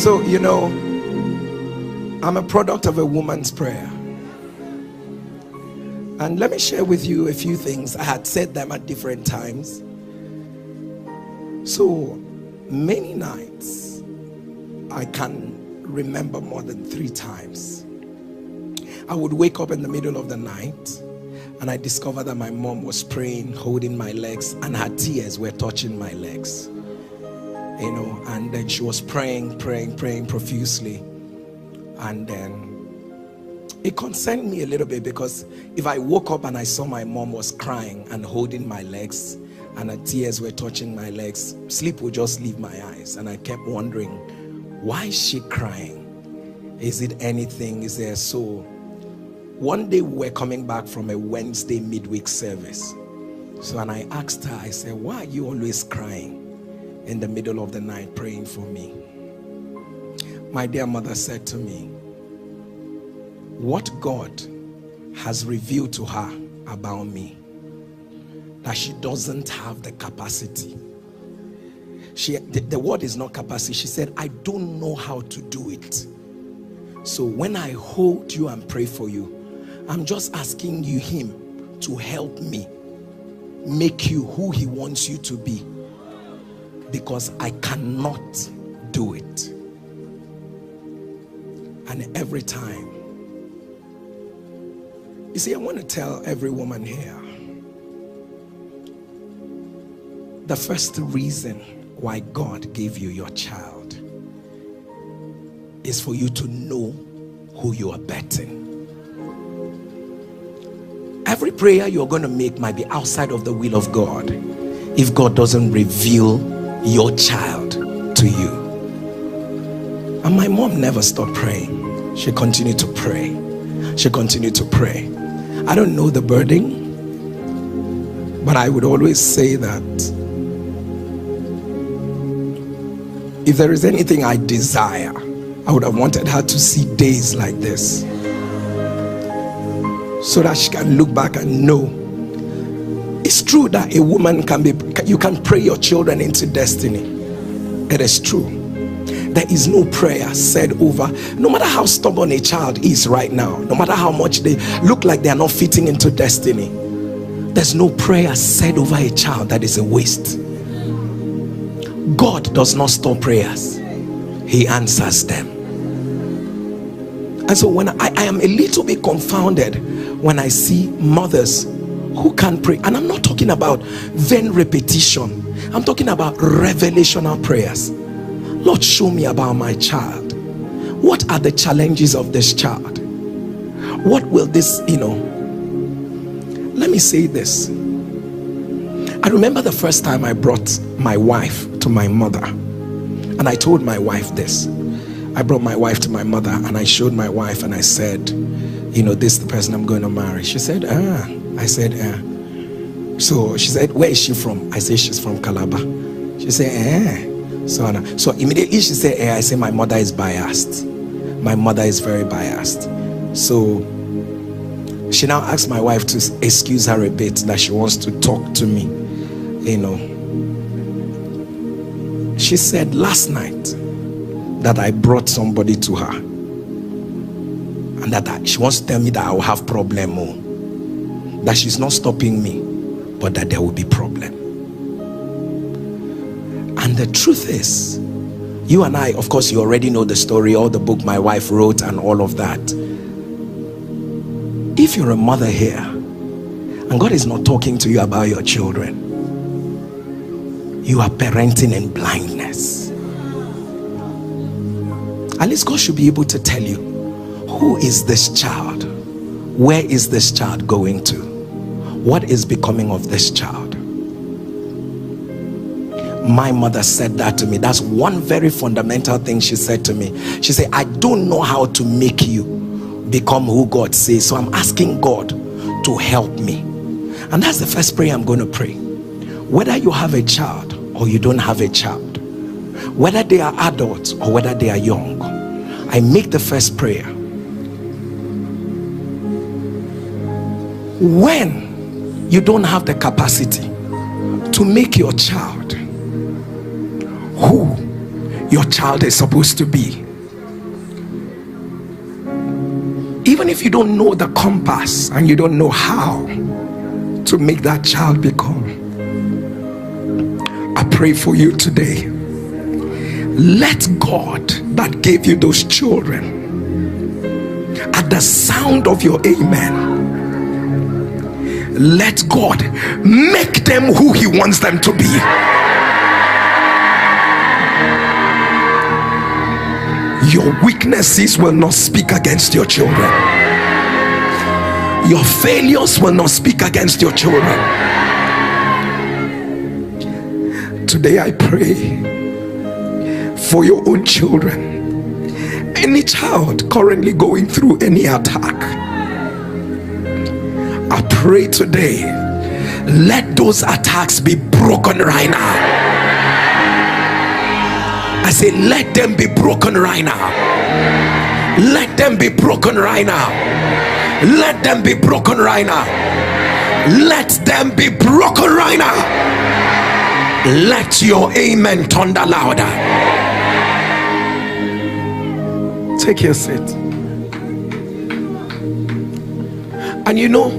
So, you know, I'm a product of a woman's prayer. And let me share with you a few things. I had said them at different times. So many nights, I can remember more than 3 times. I would wake up in the middle of the night and I discovered that my mom was praying, holding my legs, and her tears were touching my legs. You know, and then she was praying profusely. And then it concerned me a little bit, because if I woke up and I saw my mom was crying and holding my legs and her tears were touching my legs, sleep would just leave my eyes. And I kept wondering, why is she crying? Is it anything? Is there so? One day we were coming back from a Wednesday midweek service. So when I asked her, I said, why are you always crying in the middle of the night praying for me? My dear mother said to me, what God has revealed to her about me, that she doesn't have the capacity. The word is not capacity. She said, I don't know how to do it. So when I hold you and pray for you, I'm just asking you, him, to help me make you who he wants you to be, because I cannot do it. And every time, you see, I want to tell every woman here, the first reason why God gave you your child is for you to know who you are betting. Every prayer you're going to make might be outside of the will of God if God doesn't reveal your child to you. And my mom never stopped praying. She continued to pray. She continued to pray. I don't know the burden, but I would always say that if there is anything I desire, I would have wanted her to see days like this, so that she can look back and know. It's true that a woman you can pray your children into destiny. It is true. There is no prayer said over, no matter how stubborn a child is right now, no matter how much they look like they are not fitting into destiny, there's no prayer said over a child that is a waste. God does not stop prayers. He answers them. And so when I am a little bit confounded when I see mothers who can pray, and I'm not talking about vain repetition, I'm talking about revelational prayers. Lord, show me about my child. What are the challenges of this child? What will this, let me say this. I remember the first time I brought my wife to my mother, and I told my wife this. I brought my wife to my mother and I showed my wife and I said, this is the person I'm going to marry. She said, I said, So she said, where is she from? I said, she's from Calabar. She said, So immediately she said, I said, my mother is biased. My mother is very biased. So she now asked my wife to excuse her a bit, that she wants to talk to me. She said last night that I brought somebody to her, and that she wants to tell me that I will have problem, that she's not stopping me, but that there will be problem. And the truth is, you and I, of course, you already know the story, all the book my wife wrote and all of that. If you're a mother here and God is not talking to you about your children, you are parenting in blindness. At least God should be able to tell you, who is this child? Where is this child going to? What is becoming of this child? My mother said that to me. That's one very fundamental thing she said to me. She said, I don't know how to make you become who God says, so I'm asking God to help me. And that's the first prayer I'm going to pray. Whether you have a child or you don't have a child, whether they are adults or whether they are young, I make the first prayer. When you don't have the capacity to make your child who your child is supposed to be. Even if you don't know the compass and you don't know how to make that child become, I pray for you today. Let God that gave you those children, at the sound of your amen, let God make them who he wants them to be. Your weaknesses will not speak against your children. Your failures will not speak against your children. Today I pray for your own children. Any child currently going through any attack, I pray today, let those attacks be broken right now. I say, let them be broken right now. Let them be broken right now. Let them be broken right now. Let them be broken right now. Let your amen thunder louder. Take your seat. And you know,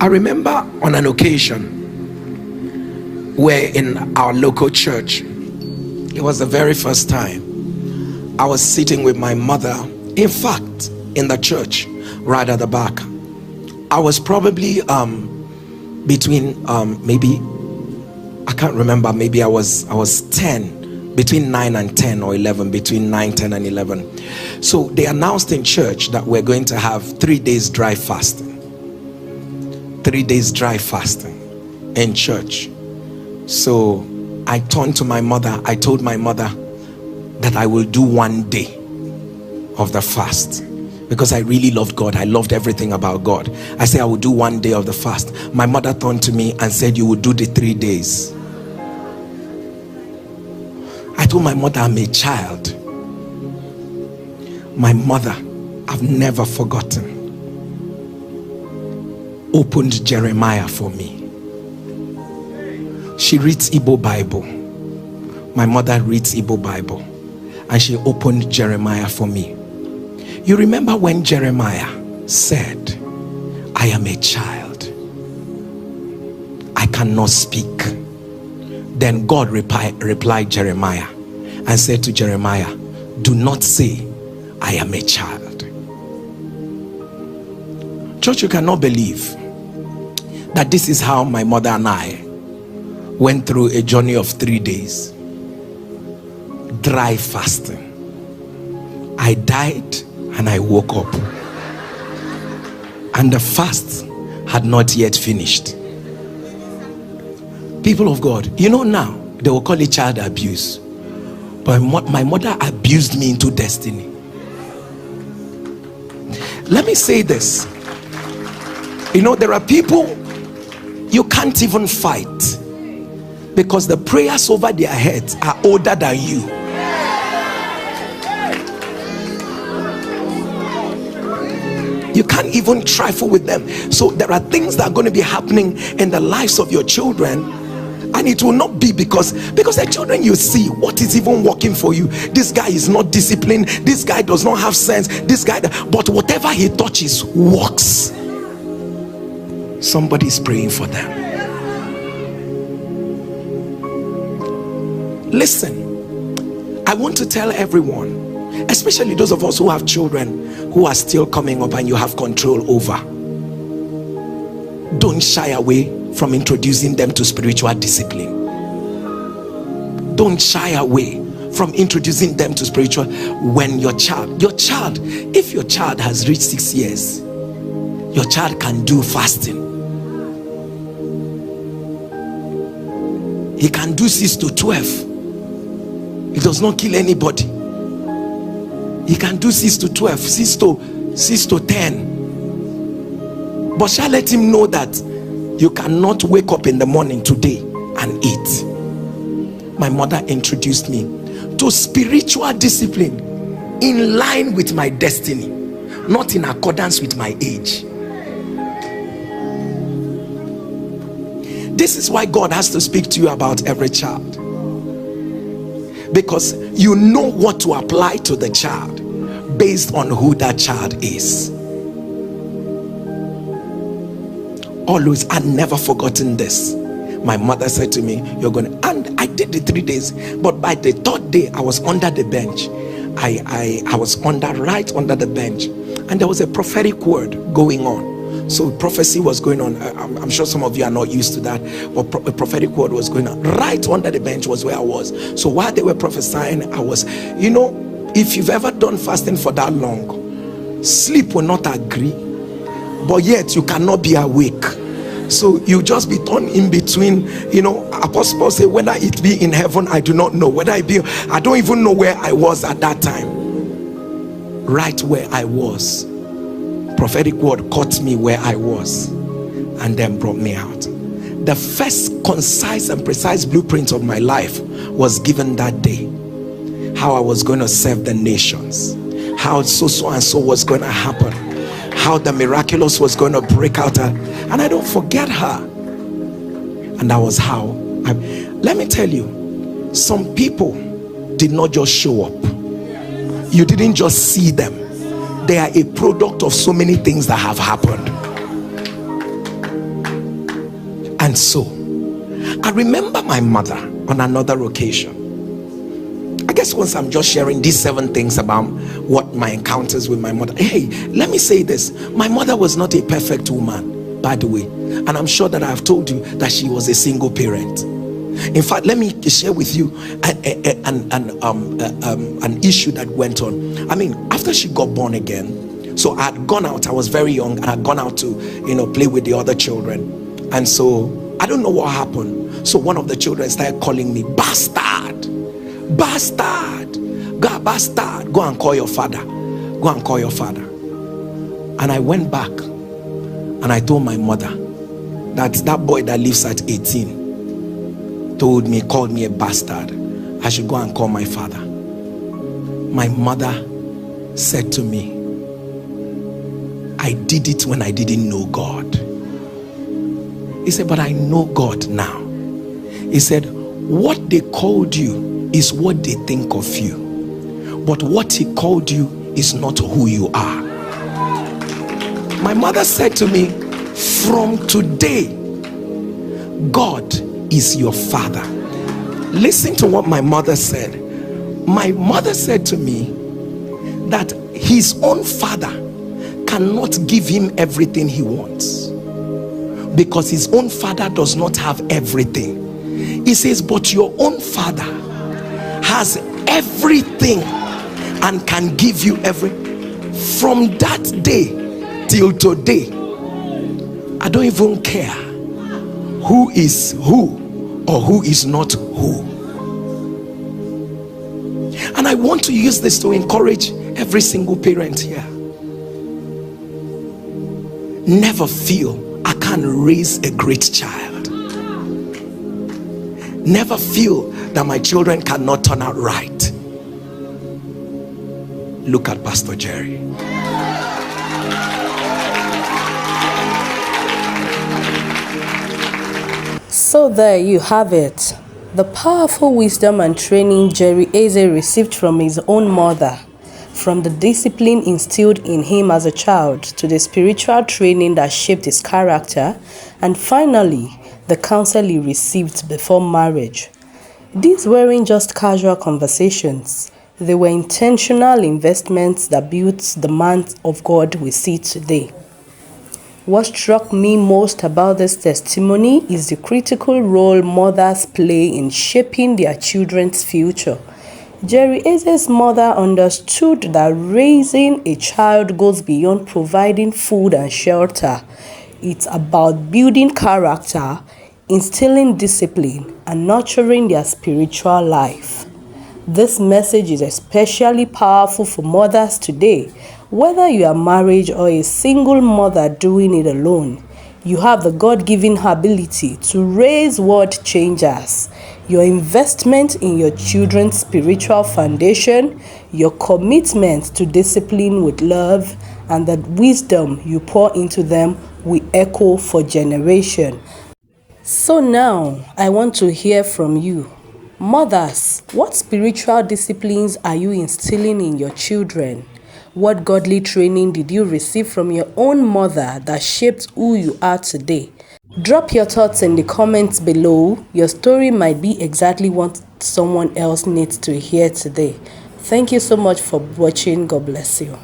I remember on an occasion where in our local church, it was the very first time I was sitting with my mother, in fact, in the church right at the back. I was probably between maybe, I can't remember, maybe I was 10, between 9 and 10 or 11, between 9, 10 and 11. So they announced in church that we're going to have 3 days dry fasting. 3 days dry fasting in church. So I turned to my mother. I told my mother that I will do 1 day of the fast, because I really loved God. I loved everything about God. I said I will do 1 day of the fast. My mother turned to me and said, you will do the 3 days. I told my mother, I'm a child. My mother, I've never forgotten, opened Jeremiah for me. She reads Igbo Bible. My mother reads Igbo Bible, and she opened Jeremiah for me. You remember when Jeremiah said, I am a child, I cannot speak. Then God replied Jeremiah and said to Jeremiah, do not say I am a child. Church, you cannot believe that this is how my mother and I went through a journey of 3 days dry fasting. I died and I woke up, and the fast had not yet finished. People of God, you know, now they will call it child abuse, but my mother abused me into destiny. Let me say this, you know, there are people you can't even fight because the prayers over their heads are older than you. You can't even trifle with them. So there are things that are going to be happening in the lives of your children, and it will not be because the children you see, what is even working for you? This guy is not disciplined, this guy does not have sense, this guy, but whatever he touches works. Somebody is praying for them. Listen, I want to tell everyone, especially those of us who have children who are still coming up and you have control over, don't shy away from introducing them to spiritual discipline. Don't shy away from introducing them to spiritual. When your child, if your child has reached 6 years, your child can do fasting. He can do 6 to 12. He does not kill anybody. He can do 6 to 12, 6 to 10. But shall let him know that you cannot wake up in the morning today and eat. My mother introduced me to spiritual discipline in line with my destiny, not in accordance with my age. This is why God has to speak to you about every child, because you know what to apply to the child based on who that child is. Always, I've never forgotten this. My mother said to me, you're going to, and I did the 3 days, but by the third day I was under the bench. I was right under the bench, and there was a prophetic word going on. So prophecy was going on. I'm sure some of you are not used to that, but a prophetic word was going on. Right under the bench was where I was. So while they were prophesying, I was, you know, if you've ever done fasting for that long, sleep will not agree, but yet you cannot be awake. So you just be torn in between. You know, Apostle Paul say, whether it be in heaven, I do not know. Whether it be, I don't even know where I was at that time. Right where I was, prophetic word caught me where I was and then brought me out. The first concise and precise blueprint of my life was given that day. How I was going to serve the nations, how so and so was going to happen, how the miraculous was going to break out, and I don't forget her. And that was how let me tell you, some people did not just show up. You didn't just see them. They are a product of so many things that have happened. And so I remember my mother on another occasion. I guess once I'm just sharing these 7 things about what my encounters with my mother. Hey, let me say this. My mother was not a perfect woman, by the way. And I'm sure that I've told you that she was a single parent. In fact, let me share with you an issue that went on. I mean, after she got born again, so I had gone out. I was very young, and I had gone out to, you know, play with the other children. And so I don't know what happened. So one of the children started calling me bastard. Bastard, God, bastard, go and call your father, go and call your father. And I went back and I told my mother that boy that lives at 18 called me a bastard. I should go and call my father. My mother said to me, I did it when I didn't know God. He said, but I know God now. He said, what they called you is what they think of you, but what he called you is not who you are. My mother said to me, from today, God is your father. Listen to what my mother said. My mother said to me that his own father cannot give him everything he wants, because his own father does not have everything. He says, but your own father has everything and can give you everything. From that day till today, I don't even care who is who or who is not who. And I want to use this to encourage every single parent here. Never feel I can't raise a great child. Never feel that my children cannot turn out right. Look at Pastor Jerry. So there you have it. The powerful wisdom and training Jerry Eze received from his own mother, from the discipline instilled in him as a child to the spiritual training that shaped his character, and finally, the counsel he received before marriage. These weren't just casual conversations. They were intentional investments that built the man of God we see today. What struck me most about this testimony is the critical role mothers play in shaping their children's future. Jerry Eze's mother understood that raising a child goes beyond providing food and shelter. It's about building character, instilling discipline, and nurturing their spiritual life. This message is especially powerful for mothers today. Whether you are married or a single mother doing it alone, you have the God-given ability to raise world changers. Your investment in your children's spiritual foundation, your commitment to discipline with love, and the wisdom you pour into them will echo for generations. So now, I want to hear from you. Mothers, what spiritual disciplines are you instilling in your children? What godly training did you receive from your own mother that shaped who you are today? Drop your thoughts in the comments below. Your story might be exactly what someone else needs to hear today. Thank you so much for watching. God bless you.